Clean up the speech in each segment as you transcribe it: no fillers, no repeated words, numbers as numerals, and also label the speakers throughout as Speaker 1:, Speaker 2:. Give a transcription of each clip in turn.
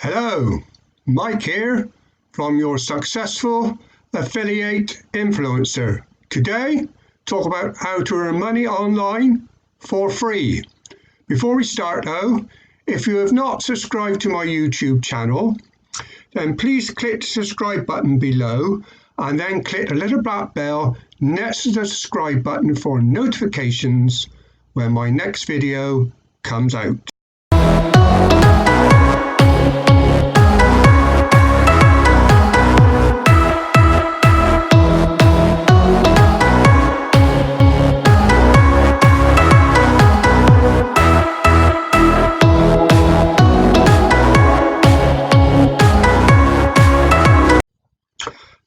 Speaker 1: Hello, Mike here from your Successful Affiliate Influencer. Today, talk about how to earn money online for free. Before we start though, if you have not subscribed to my YouTube channel, then please click the subscribe button below and then click the little black bell next to the subscribe button for notifications when my next video comes out.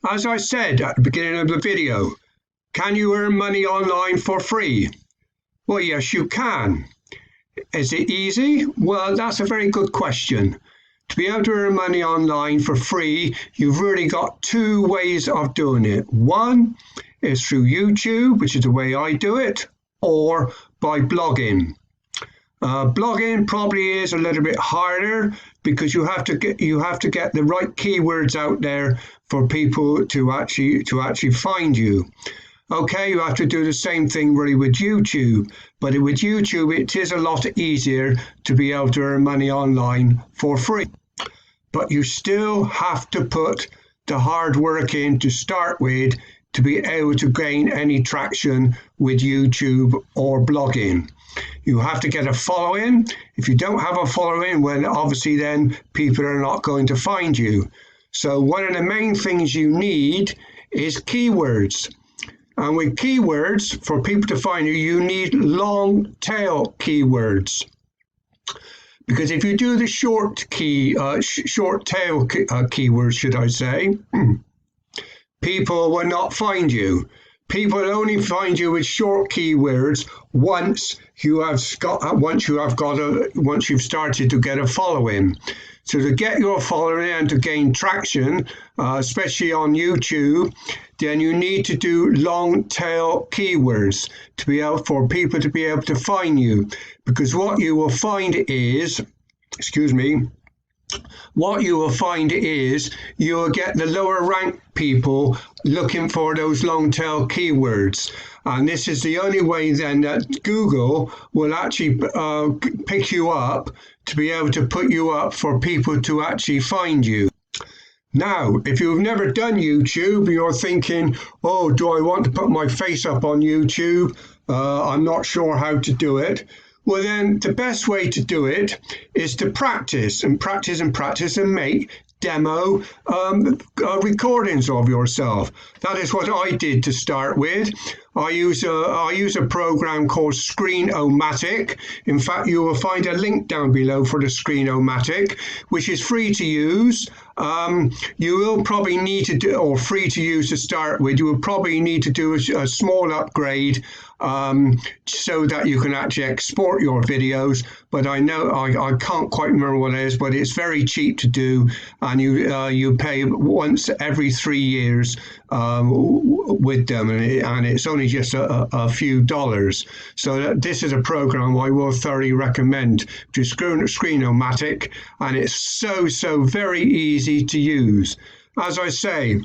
Speaker 1: As I said at the beginning of the video, can you earn money online for free? Well, yes, you can. Is it easy? Well, that's a very good question. To be able to earn money online for free, you've really got two ways of doing it. One is through YouTube, which is the way I do it, or by blogging. Blogging probably is a little bit harder because you have to get the right keywords out there for people to actually find you. Okay, you have to do the same thing really with YouTube, but with YouTube it is a lot easier to be able to earn money online for free. But you still have to put the hard work in to start with to be able to gain any traction with YouTube or blogging. You have to get a following. If you don't have a following, well, obviously then people are not going to find you. So one of the main things you need is keywords. And with keywords, for people to find you, you need long tail keywords. Because if you do the short tail keywords, should I say, people will not find you. People will only find you with short keywords once you've started to get a following. So to get your following and to gain traction, especially on YouTube, then you need to do long tail keywords to be able for people to be able to find you. Because what you will find is, you will get the lower ranked people looking for those long tail keywords. And this is the only way then that Google will actually pick you up to be able to put you up for people to actually find you. Now, if you've never done YouTube, you're thinking, oh, do I want to put my face up on YouTube? I'm not sure how to do it. Well, then the best way to do it is to practice and make demo recordings of yourself. That is what I did to start with. I use a program called Screen-O-Matic. In fact, you will find a link down below for the Screen-O-Matic, which is free to use. You will probably need to do, or free to use to start with, you will probably need to do a small upgrade so that you can actually export your videos. But I know I can't quite remember what it is, but it's very cheap to do, and you pay once every 3 years with them, and it's only just a few dollars. So this is a program I will thoroughly recommend to Screen-O-Matic, and it's so very easy to use. As I say,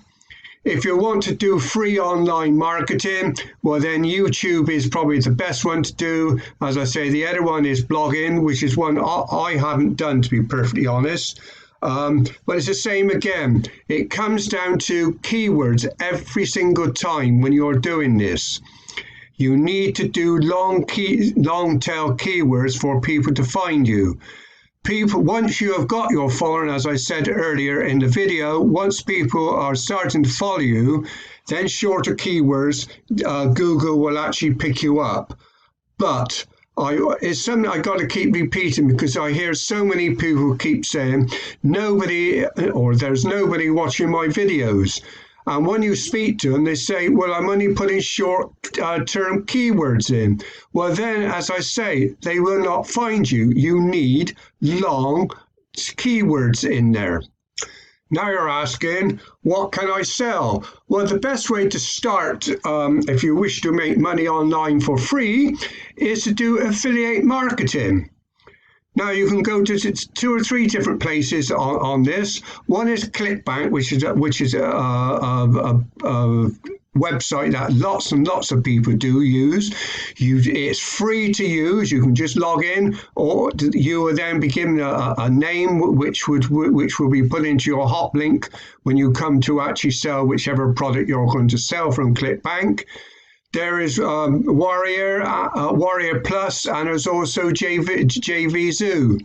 Speaker 1: if you want to do free online marketing, well then YouTube is probably the best one to do. As I say, the other one is blogging, which is one I haven't done, to be perfectly honest. But it's the same again. It comes down to keywords every single time when you're doing this. You need to do long tail keywords for people to find you. Once you have got your following, as I said earlier in the video, once people are starting to follow you, then shorter keywords, Google will actually pick you up. But it's something I got to keep repeating because I hear so many people keep saying there's nobody watching my videos. And when you speak to them, they say, well, I'm only putting short-term keywords in. Well, then, as I say, they will not find you. You need long keywords in there. Now you're asking, what can I sell? Well, the best way to start, if you wish to make money online for free, is to do affiliate marketing. Now you can go to 2 or 3 different places on this. One is ClickBank, which is a website that lots and lots of people do use. It's free to use. You can just log in, or you will then be given a name which will be put into your hot link when you come to actually sell whichever product you're going to sell from ClickBank. There is Warrior Plus, and there's also JVZoo.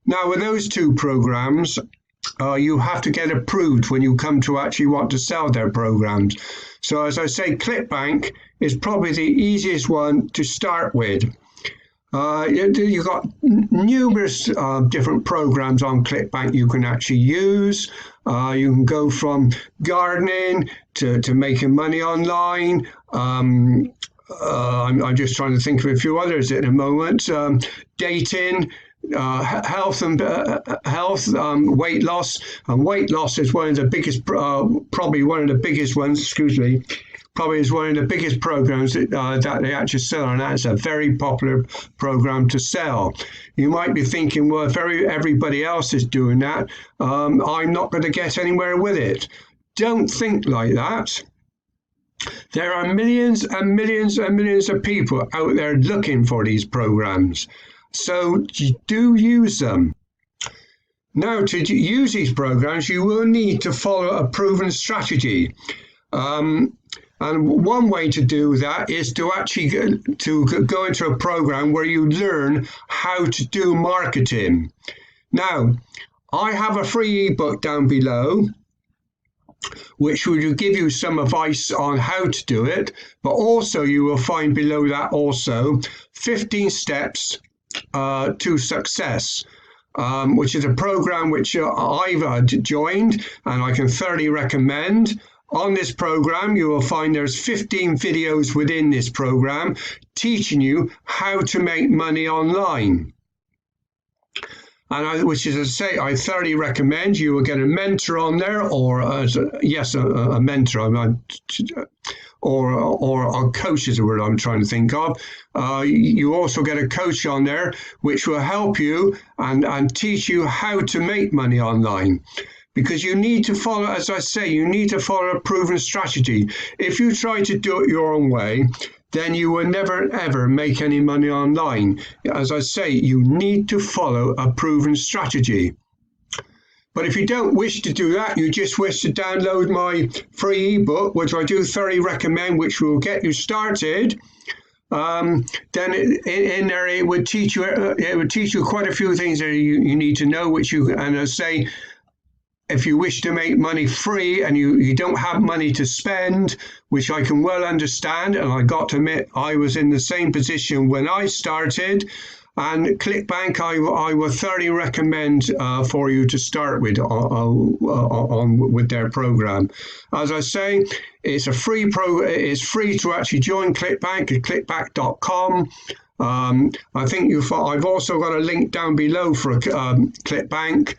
Speaker 1: Now, with those 2 programs, you have to get approved when you come to actually want to sell their programs. So, as I say, ClickBank is probably the easiest one to start with. You've got numerous different programs on ClickBank you can actually use. You can go from gardening to making money online. I'm just trying to think of a few others at the moment. Dating, health, weight loss. And weight loss is one of the biggest, probably one of the biggest ones, probably is one of the biggest programs that they actually sell, and that's a very popular program to sell. You might be thinking, well, if everybody else is doing that, I'm not going to get anywhere with it. Don't think like that. There are millions and millions and millions of people out there looking for these programs. So do use them. Now, to use these programs, you will need to follow a proven strategy. And one way to do that is to actually go into a program where you learn how to do marketing. Now, I have a free ebook down below, which will give you some advice on how to do it, but also you will find below that also 15 steps to success, which is a program which I've joined and I can thoroughly recommend. On this program, you will find there's 15 videos within this program teaching you how to make money online. And which is, as I say, I thoroughly recommend. You will get a mentor on there, or a mentor, or a coach is the word I'm trying to think of. You also get a coach on there, which will help you and teach you how to make money online. Because you need to follow, as I say, you need to follow a proven strategy. If you try to do it your own way, then you will never, ever make any money online. As I say, you need to follow a proven strategy. But if you don't wish to do that, you just wish to download my free ebook, which I do thoroughly recommend, which will get you started, then in there it would teach you quite a few things that you need to know, and I say, if you wish to make money free and you don't have money to spend, which I can well understand, and I got to admit I was in the same position when I started, and ClickBank I will thoroughly recommend for you to start with with their program. As I say, it's a free it's free to actually join ClickBank at clickbank.com. I think I've also got a link down below for ClickBank,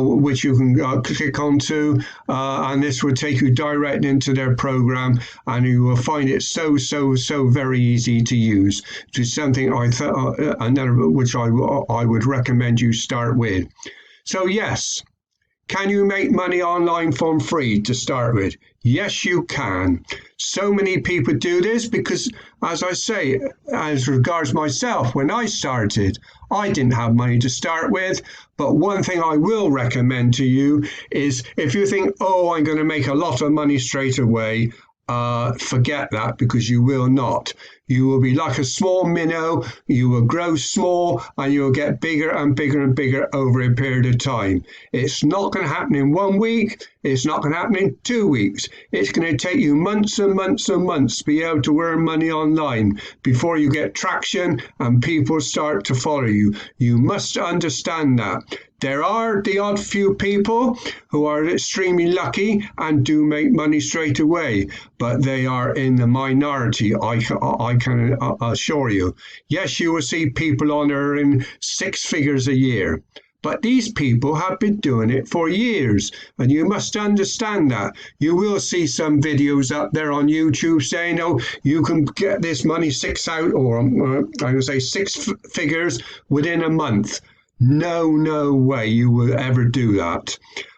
Speaker 1: which you can click onto, and this will take you direct into their program, and you will find it so very easy to use. Which is something which I would recommend you start with. So yes, can you make money online for free to start with? Yes, you can. So many people do this because, as I say, as regards myself, when I started, I didn't have money to start with. But one thing I will recommend to you is if you think, oh, I'm going to make a lot of money straight away, forget that, because you will not. You will be like a small minnow. You will grow small and you will get bigger and bigger and bigger over a period of time. It's not going to happen in 1 week. It's not going to happen in 2 weeks. It's going to take you months and months and months to be able to earn money online before you get traction and people start to follow you. You must understand that. There are the odd few people who are extremely lucky and do make money straight away, but they are in the minority, I can assure you. Yes, you will see people on earning 6 figures a year, but these people have been doing it for years, and you must understand that. You will see some videos up there on YouTube saying, oh, you can get this money 6 figures within a month. No way you will ever do that.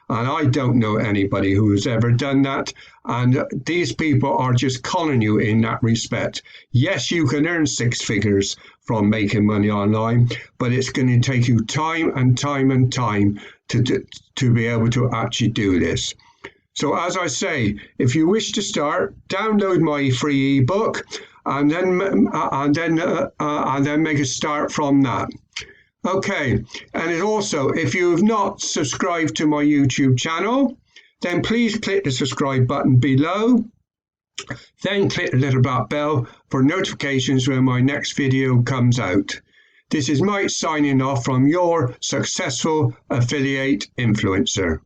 Speaker 1: And I don't know anybody who has ever done that. And these people are just conning you in that respect. Yes, you can earn six figures from making money online, but it's going to take you time and time to be able to actually do this. So as I say, if you wish to start, download my free ebook and then make a start from that. Okay, and also, if you've not subscribed to my YouTube channel, then please click the subscribe button below. Then click the little black bell for notifications when my next video comes out. This is Mike signing off from your successful affiliate influencer.